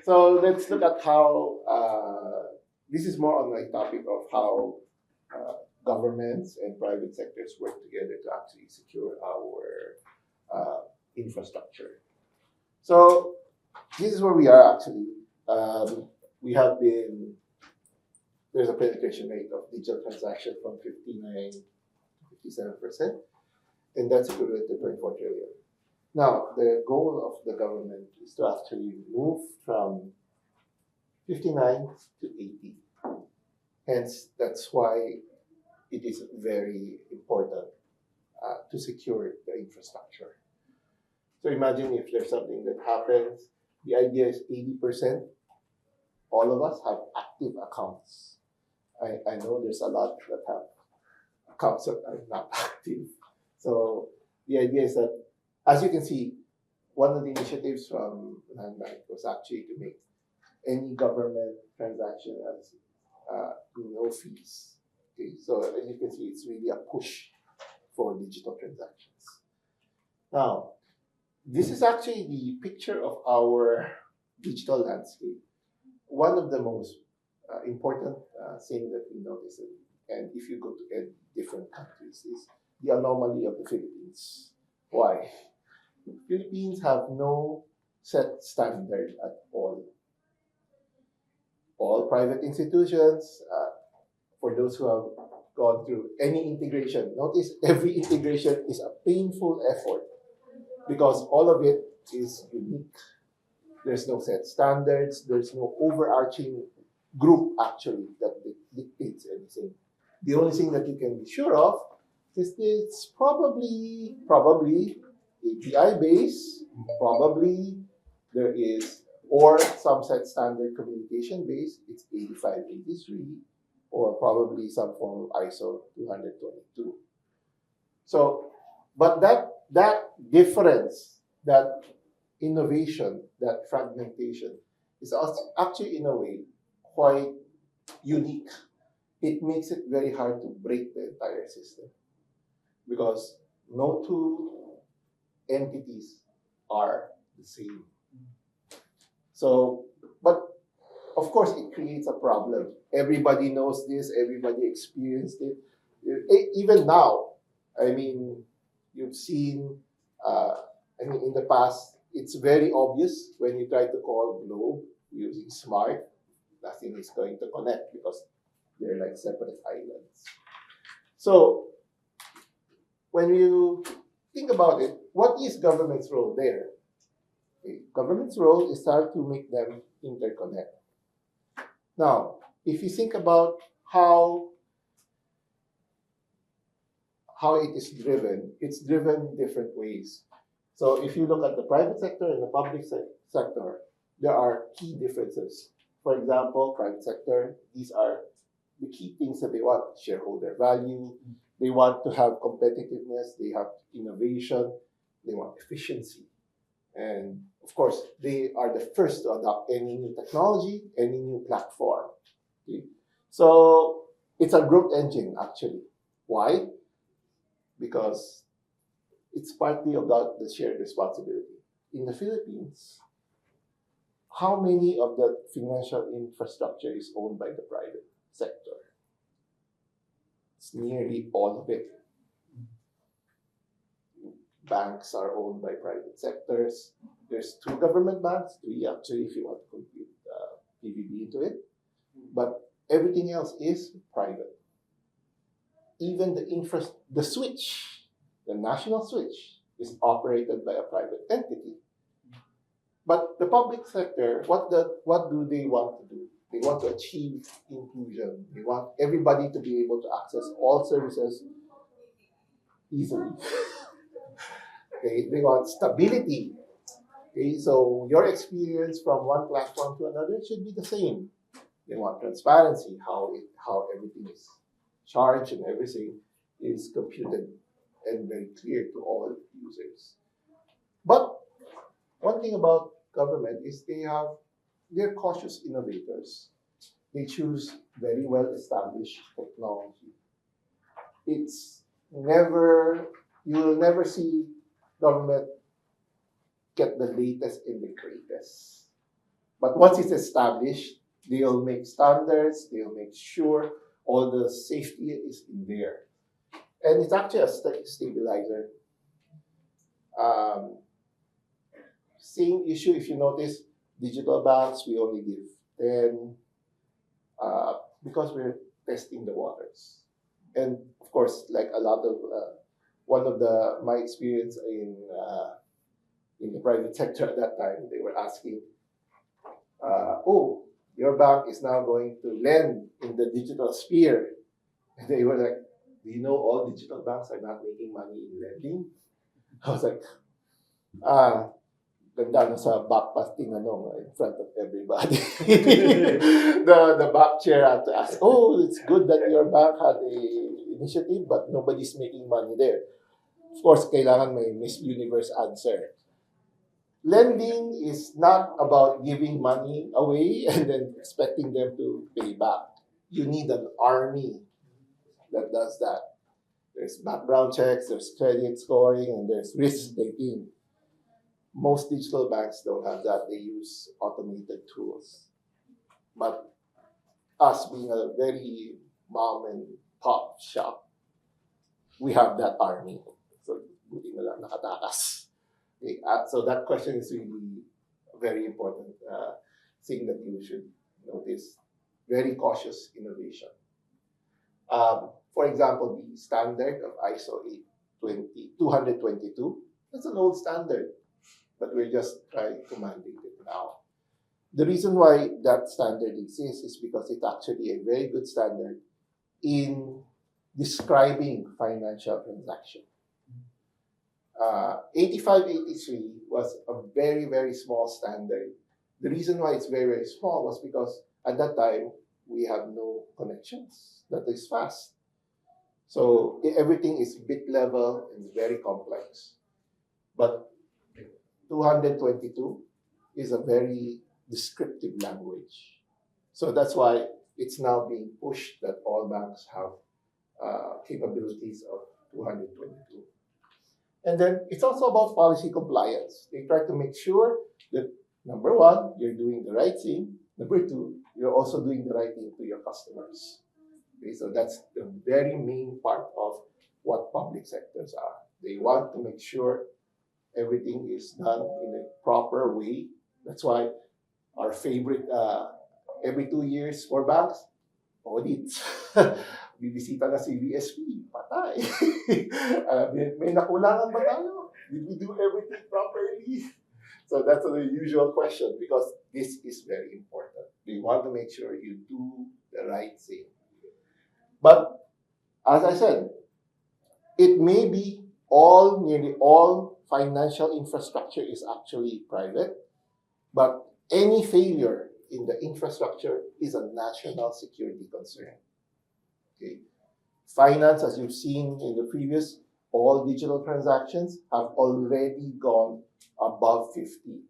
So let's look at how this is more on the topic of how governments and private sectors work together to actually secure our infrastructure. So this is where we are actually. We have been, there's a penetration rate of digital transaction from 59 to 57%, and that's equivalent to 24 trillion. Now, the goal of the government is to actually move from 59 to 80. Hence, that's why it is very important to secure the infrastructure. So imagine if there's something that happens, the idea is 80%, all of us have active accounts. I know there's a lot that have accounts that are not active. So the idea is that, as you can see, one of the initiatives from Land Bank was actually to make any government transaction as no fees. Okay, so as you can see, it's really a push for digital transactions. Now, this is actually the picture of our digital landscape. One of the most important thing that we notice, and if you go to different countries, is the anomaly of the Philippines. Why? Philippines have no set standard at all. All private institutions, for those who have gone through any integration, notice every integration is a painful effort because all of it is unique. There's no set standards, there's no overarching group actually that dictates anything. The only thing that you can be sure of is it's probably API based, probably there is, or some set standard communication based, it's 8583, or probably some form of ISO 222. So, but that difference, that innovation, that fragmentation is also actually in a way quite unique. It makes it very hard to break the entire system because no two entities are the same. So, but of course it creates a problem. Everybody knows this, everybody experienced it. Even now, I mean, you've seen, in the past, it's very obvious when you try to call Globe using Smart, nothing is going to connect because they're like separate islands. So, when you think about it, what is government's role there? Okay. Government's role is start to make them interconnect. Now, if you think about how it is driven, it's driven different ways. So if you look at the private sector and the public sector, there are key differences. For example, private sector, these are the key things that they want: shareholder value, they want to have competitiveness, they have innovation, they want efficiency. And of course, they are the first to adopt any new technology, any new platform. Okay? So it's a growth engine actually. Why? Because it's partly about the shared responsibility. In the Philippines, how many of the financial infrastructure is owned by the private sector? It's nearly all of it. Banks are owned by private sectors. There's 2 government banks, 3 actually if you want to compute PVB into it. But everything else is private. Even the switch, the national switch, is operated by a private entity. But the public sector, what do they want to do? They want to achieve inclusion. They want everybody to be able to access all services easily. Okay, they want stability. Okay, so your experience from one platform to another should be the same. They want transparency, how everything is charged and everything is computed and very clear to all users. But one thing about government is they're cautious innovators. They choose very well established technology. You will never see government get the latest and the greatest. But once it's established, they'll make standards, they'll make sure all the safety is in there. And it's actually a stabilizer. Same issue, if you notice, digital banks, we only give 10 because we're testing the waters. And of course, like a lot of, one of my experience in the private sector at that time, they were asking, oh, your bank is now going to lend in the digital sphere. And they were like, do you know all digital banks are not making money in lending? I was like, ganda na sa backpass tinanong in front of everybody. the back chair had to ask, oh, it's good that your bank had a initiative, but nobody's making money there. Of course, kailangan may Miss Universe answer. Lending is not about giving money away and then expecting them to pay back. You need an army that does that. There's background checks, there's credit scoring, and there's risk taking. Most digital banks don't have that. They use automated tools. But us being a very mom and pop shop, we have that army. So, buti na lang nakatakas. Okay, so that question is really a very important thing that you should notice. Very cautious innovation. For example, the standard of ISO 222, that's an old standard, but we're just trying to mandate it now. The reason why that standard exists is because it's actually a very good standard in describing financial transaction. 8583 was a very, very small standard. The reason why it's very, very small was because at that time, we have no connections that is fast. So everything is bit level and very complex. But 222 is a very descriptive language. So that's why it's now being pushed that all banks have capabilities of 222. And then it's also about policy compliance. They try to make sure that, number one, you're doing the right thing. Number two, you're also doing the right thing to your customers. Okay, so that's the very main part of what public sectors are. They want to make sure everything is done in a proper way. That's why our favorite, every 2 years for banks, audits. Bibisita na si BSP, patay. May nakulangan ba tayo? Did we do everything properly? So that's the usual question because this is very important. We want to make sure you do the right thing. But as I said, it may be nearly all financial infrastructure is actually private, but any failure in the infrastructure is a national security concern. Okay. Finance, as you've seen in the previous, all digital transactions have already gone above 50.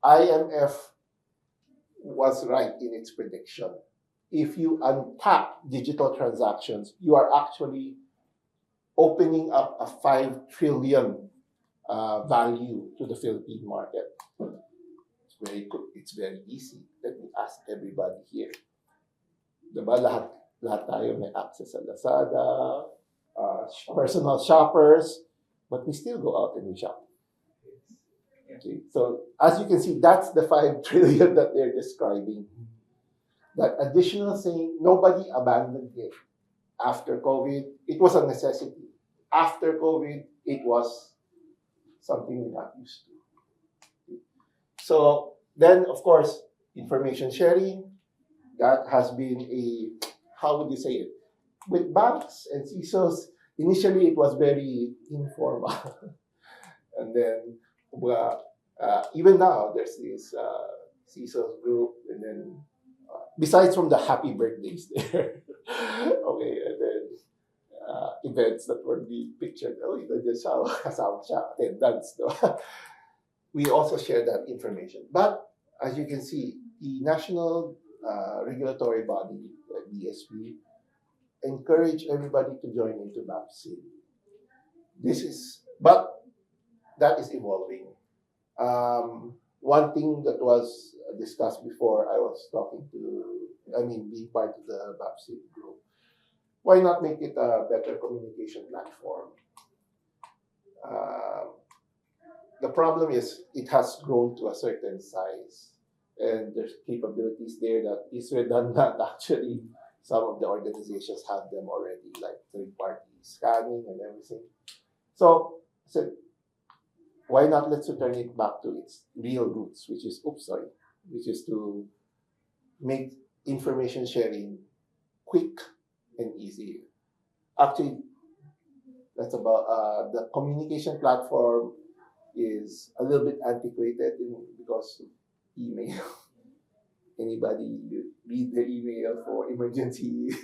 IMF was right in its prediction. If you untap digital transactions, you are actually opening up a 5 trillion value to the Philippine market. It's very good. It's very easy. Let me ask everybody here. Diba lahat tayo may access sa Lazada, personal shoppers, but we still go out and we shop. Okay, so as you can see, that's the 5 trillion that they're describing. That additional thing, nobody abandoned it. After COVID, it was a necessity. After COVID, it was something we got used to. So then, of course, information sharing, that has been how would you say it? With banks and CISOs, initially it was very informal. And then, even now, there's this CISOs group, and then, besides from the happy birthdays there, okay, and then events that were being pictured, ito dyan siya, kasama siya, attendance, no? We also share that information. But, as you can see, the national regulatory body, BSP, encourage everybody to join into BAPC. But that is evolving. one thing that was discussed before I was being part of the BAPSID group, why not make it a better communication platform? The problem is it has grown to a certain size, and there's capabilities there that is redundant actually. Some of the organizations have them already, like third-party scanning and everything. So I said, why not let's return it back to its real roots, which is to make information sharing quick and easy. Actually, that's about the communication platform is a little bit antiquated because of email. Anybody read the email for emergency?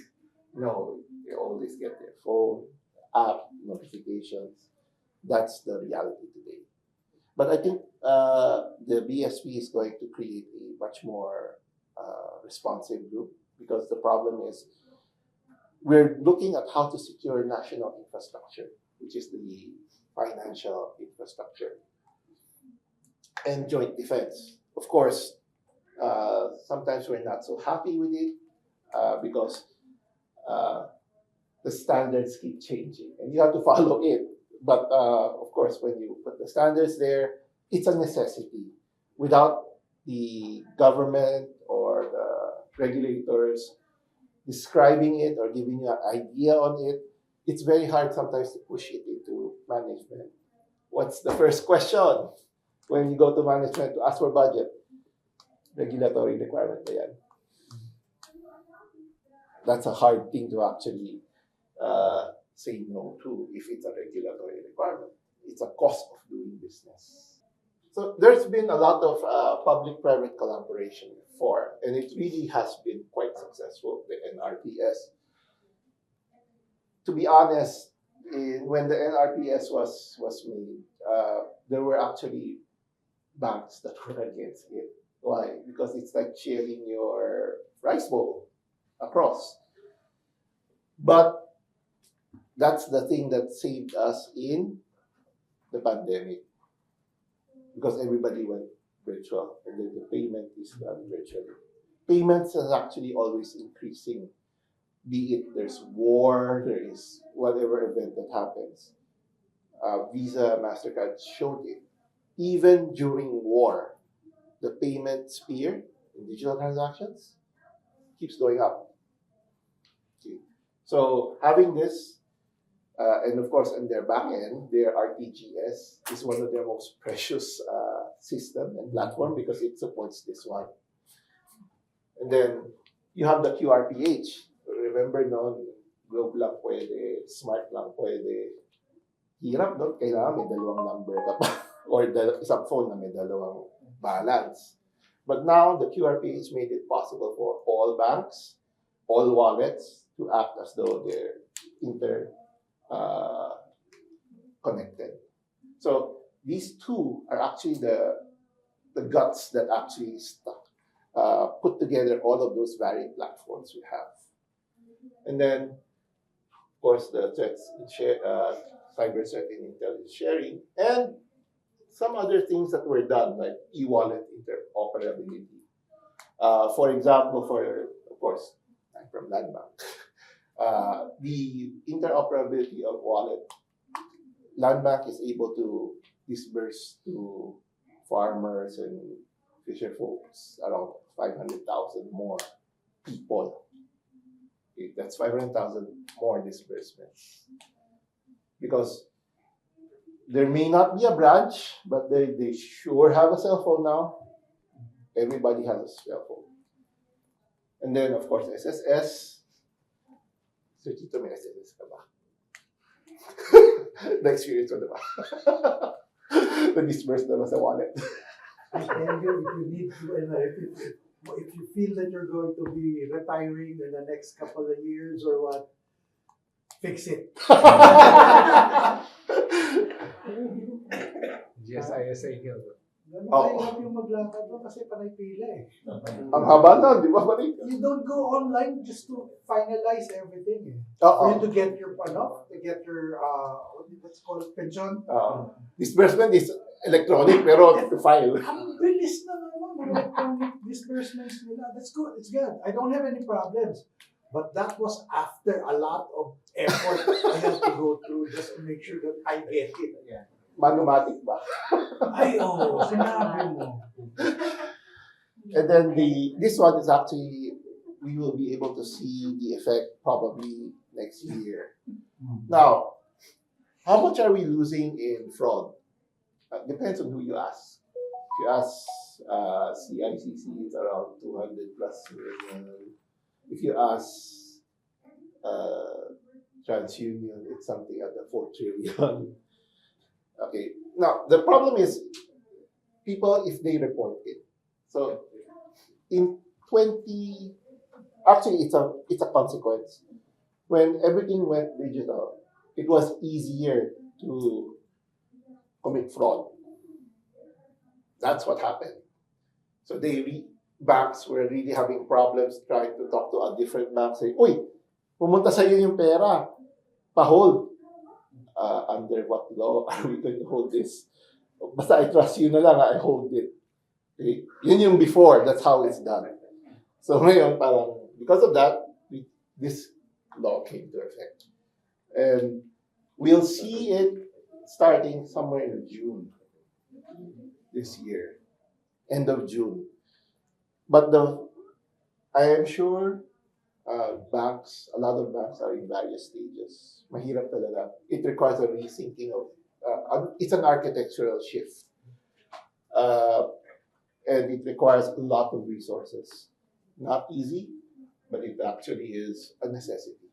No, they always get their phone, app notifications. That's the reality today. But I think the BSP is going to create a much more responsive group, because the problem is we're looking at how to secure national infrastructure, which is the financial infrastructure, and joint defense. Of course, sometimes we're not so happy with it because the standards keep changing and you have to follow it. But of course, when you put the standards there, it's a necessity. Without the government or the regulators describing it or giving you an idea on it, it's very hard sometimes to push it into management. What's the first question when you go to management to ask for budget? Regulatory requirement ba yan? That's a hard thing to actually say no to if it's a regulatory requirement. It's a cost of doing business. So there's been a lot of public-private collaboration before, and it really has been quite successful, the NRPS. To be honest, when the NRPS was made, there were actually banks that were against it. Why? Because it's like sharing your rice bowl across. But that's the thing that saved us in the pandemic, because everybody went virtual, and then the payment is done virtually. Payments is actually always increasing, be it there's war, there is whatever event that happens. Visa, MasterCard showed it. Even during war, the payment sphere in digital transactions keeps going up. Okay. So having this, and of course on their back end, their RTGS is one of their most precious system and platform because it supports this one. And then you have the QRPH. Remember noon, Globe lang pwede, Smart lang pwede. Hirap doon, kailangan may dalawang number ka pa. Or isang phone na may dalawang balance. But now the QRPH made it possible for all banks, all wallets to act as though they're connected. So these two are actually the guts that actually put together all of those varied platforms we have. And then, of course, the threats cyber threat and intelligence sharing, and some other things that were done, like e-wallet interoperability. For example, of course, I'm from Land Bank. The interoperability of wallet, Land Bank is able to disburse to farmers and fisher folks around 500,000 more people. Okay, that's 500,000 more disbursements. Because there may not be a branch, but they sure have a cell phone now. Everybody has a cell phone. And then, of course, SSS. So, dito may SSS ka ba? Na-experience mo, diba? Na-disburse naman sa wallet. If you need to, if you feel that you're going to be retiring in the next couple of years or what, fix it. GSISA Hill. Mahirap yung maglakad doon kasi panay pila eh. Ang haba na, di ba? You don't go online just to finalize everything eh. For you to get your what's called pension. Disbursement is electronic pero to file. Ang bilis na naman, electronic disbursements nila. That's good, it's good. I don't have any problems. But that was after a lot of effort I had to go through just to make sure that I get it. Yeah. Manumatic ba? Ay, sinabi mo. And then this one is actually, we will be able to see the effect probably next year. Now, how much are we losing in fraud? Depends on who you ask. If you ask CICC, it's around 200 plus million. If you ask TransUnion, it's something at the 4 trillion. Okay. Now, the problem is people, if they report it. So, in 20, actually, it's a consequence. When everything went digital, it was easier to commit fraud. That's what happened. So banks were really having problems trying to talk to a different bank, saying, "Uy, pumunta sa'yo yung pera, pa-hold." Under what law are we going to hold this? Basta I trust you na lang, I hold it. Okay? Yun yung before, that's how it's done. So ngayon, parang, because of that, this law came to effect. And we'll see it starting somewhere in June this year, end of June. But I am sure banks, a lot of banks are in various stages. Mahirap talaga. It requires a rethinking of, it's an architectural shift. And it requires a lot of resources. Not easy, but it actually is a necessity.